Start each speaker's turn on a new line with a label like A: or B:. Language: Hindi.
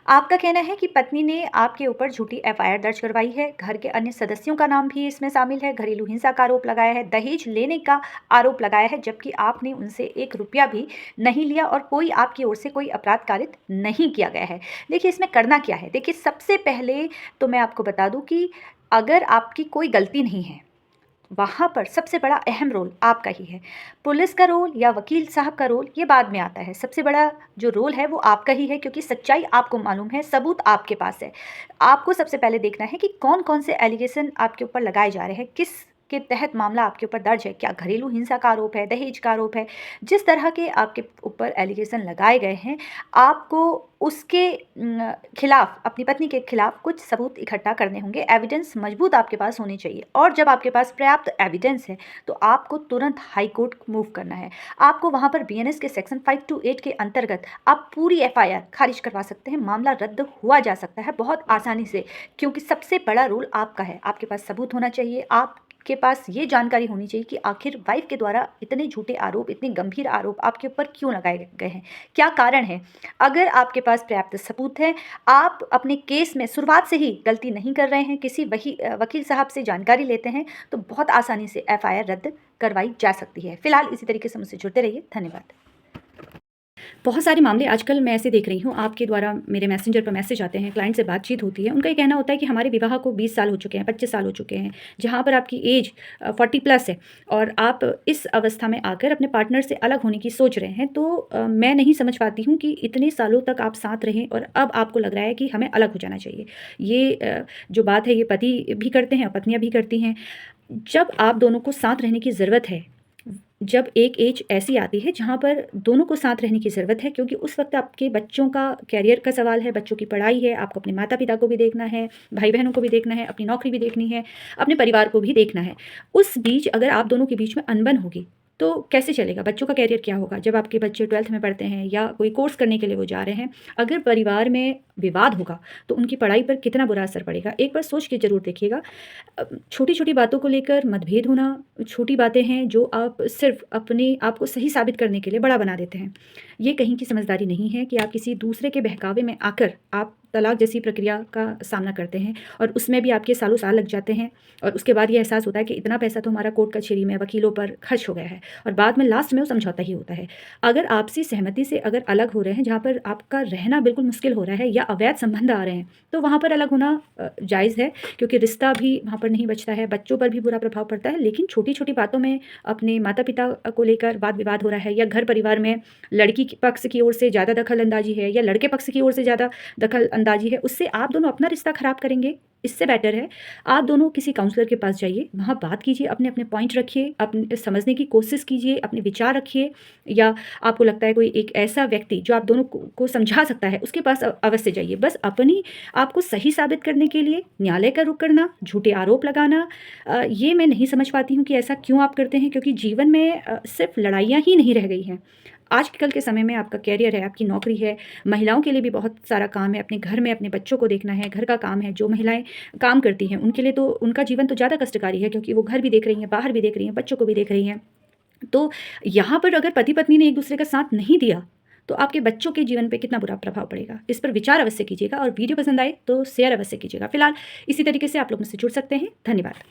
A: आपका कहना है कि पत्नी ने आपके ऊपर झूठी एफआईआर दर्ज करवाई है, घर के अन्य सदस्यों का नाम भी इसमें शामिल है, घरेलू हिंसा का आरोप लगाया है, दहेज लेने का आरोप लगाया है, जबकि आपने उनसे 1 रुपया भी नहीं लिया और कोई आपकी ओर से कोई अपराध कारित नहीं किया गया है। देखिए, इसमें करना क्या है? देखिए, सबसे पहले तो मैं आपको बता दूँ कि अगर आपकी कोई गलती नहीं है, वहाँ पर सबसे बड़ा अहम रोल आपका ही है। पुलिस का रोल या वकील साहब का रोल ये बाद में आता है। सबसे बड़ा जो रोल है वो आपका ही है, क्योंकि सच्चाई आपको मालूम है, सबूत आपके पास है। आपको सबसे पहले देखना है कि कौन-कौन से एलिगेशन आपके ऊपर लगाए जा रहे हैं, किस के तहत मामला आपके ऊपर दर्ज है। क्या घरेलू हिंसा का आरोप है, दहेज का आरोप है? जिस तरह के आपके ऊपर एलिगेशन लगाए गए हैं, आपको उसके खिलाफ, अपनी पत्नी के खिलाफ कुछ सबूत इकट्ठा करने होंगे। एविडेंस मजबूत आपके पास होनी चाहिए, और जब आपके पास पर्याप्त एविडेंस है तो आपको तुरंत हाई कोर्ट मूव करना है। आपको वहाँ पर बीएनएस के सेक्शन 528 के अंतर्गत आप पूरी एफआईआर खारिज करवा सकते हैं। मामला रद्द हुआ जा सकता है बहुत आसानी से, क्योंकि सबसे बड़ा रोल आपका है। आपके पास सबूत होना चाहिए, आपके पास ये जानकारी होनी चाहिए कि आखिर वाइफ के द्वारा इतने झूठे आरोप, इतने गंभीर आरोप आपके ऊपर क्यों लगाए गए हैं, क्या कारण है। अगर आपके पास पर्याप्त सबूत है, आप अपने केस में शुरुआत से ही गलती नहीं कर रहे हैं, किसी वकील साहब से जानकारी लेते हैं, तो बहुत आसानी से एफआईआर रद्द करवाई जा सकती है। फिलहाल इसी तरीके से मुझसे जुड़ते रहिए। धन्यवाद।
B: बहुत सारे मामले आजकल मैं ऐसे देख रही हूँ, आपके द्वारा मेरे मैसेंजर पर मैसेज आते हैं, क्लाइंट से बातचीत होती है, उनका ये कहना होता है कि हमारे विवाह को 20 साल हो चुके हैं, 25 साल हो चुके हैं, जहाँ पर आपकी एज 40 प्लस है और आप इस अवस्था में आकर अपने पार्टनर से अलग होने की सोच रहे हैं। तो मैं नहीं समझ पाती हूँ कि इतने सालों तक आप साथ रहें और अब आपको लग रहा है कि हमें अलग हो जाना चाहिए। ये जो बात है, ये पति भी करते हैं और पत्नियाँ भी करती हैं। जब आप दोनों को साथ रहने की ज़रूरत है, जब एक एज ऐसी आती है जहाँ पर दोनों को साथ रहने की ज़रूरत है, क्योंकि उस वक्त आपके बच्चों का करियर का सवाल है, बच्चों की पढ़ाई है, आपको अपने माता पिता को भी देखना है, भाई बहनों को भी देखना है, अपनी नौकरी भी देखनी है, अपने परिवार को भी देखना है। उस बीच अगर आप दोनों के बीच में अनबन होगी तो कैसे चलेगा? बच्चों का करियर क्या होगा जब आपके बच्चे 12th में पढ़ते हैं या कोई कोर्स करने के लिए वो जा रहे हैं? अगर परिवार में विवाद होगा तो उनकी पढ़ाई पर कितना बुरा असर पड़ेगा, एक बार सोच के ज़रूर देखिएगा। छोटी-छोटी बातों को लेकर मतभेद होना छोटी बातें हैं जो आप सिर्फ़ अपने आप को सही साबित करने के लिए बड़ा बना देते हैं। ये कहीं की समझदारी नहीं है कि आप किसी दूसरे के बहकावे में आकर आप तलाक जैसी प्रक्रिया का सामना करते हैं और उसमें भी आपके सालों साल लग जाते हैं और उसके बाद ये एहसास होता है कि इतना पैसा तो हमारा कोर्ट कचहरी में वकीलों पर खर्च हो गया है और बाद में लास्ट में वो समझौता ही होता है। अगर आपसी सहमति से अगर अलग हो रहे हैं, जहाँ पर आपका रहना बिल्कुल मुश्किल हो रहा है या अवैध संबंध आ रहे हैं, तो वहाँ पर अलग होना जायज़ है, क्योंकि रिश्ता भी वहाँ पर नहीं बचता है, बच्चों पर भी बुरा प्रभाव पड़ता है। लेकिन छोटी-छोटी बातों में अपने माता-पिता को लेकर वाद-विवाद हो रहा है या घर परिवार में लड़की के पक्ष की ओर से ज़्यादा दखल-अंदाज़ी है या लड़के पक्ष की ओर से ज़्यादा दखल-अंदाज़ी है, उससे आप दोनों अपना रिश्ता ख़राब करेंगे। इससे बेटर है आप दोनों किसी काउंसलर के पास जाइए, वहाँ बात कीजिए, अपने-अपने पॉइंट रखिए, अपने समझने की कोशिश कीजिए, अपने विचार रखिए, या आपको लगता है कोई एक ऐसा व्यक्ति जो आप दोनों को समझा सकता है, उसके पास अवश्य जाइए। बस अपनी आपको सही साबित करने के लिए न्यायालय का रुख करना, झूठे आरोप लगाना, ये मैं नहीं समझ पाती हूँ कि ऐसा क्यों आप करते हैं, क्योंकि जीवन में सिर्फ लड़ाइयाँ ही नहीं रह गई हैं। आजकल के समय में आपका करियर है, आपकी नौकरी है, महिलाओं के लिए भी बहुत सारा काम है, अपने घर में अपने बच्चों को देखना है, घर का काम है। जो महिलाएँ काम करती हैं, उनके लिए तो उनका जीवन तो ज़्यादा कष्टकारी है, क्योंकि वो घर भी देख रही हैं, बाहर भी देख रही हैं, बच्चों को भी देख रही हैं। तो यहाँ पर अगर पति-पत्नी ने एक-दूसरे का साथ नहीं दिया, तो आपके बच्चों के जीवन पे कितना बुरा प्रभाव पड़ेगा। इस पर विचार अवश्य कीजिएगा और वीडियो पसंद आए तो शेयर अवश्य कीजिएगा। फिलहाल इसी तरीके से आप लोग मुझसे जुड़ सकते हैं। धन्यवाद।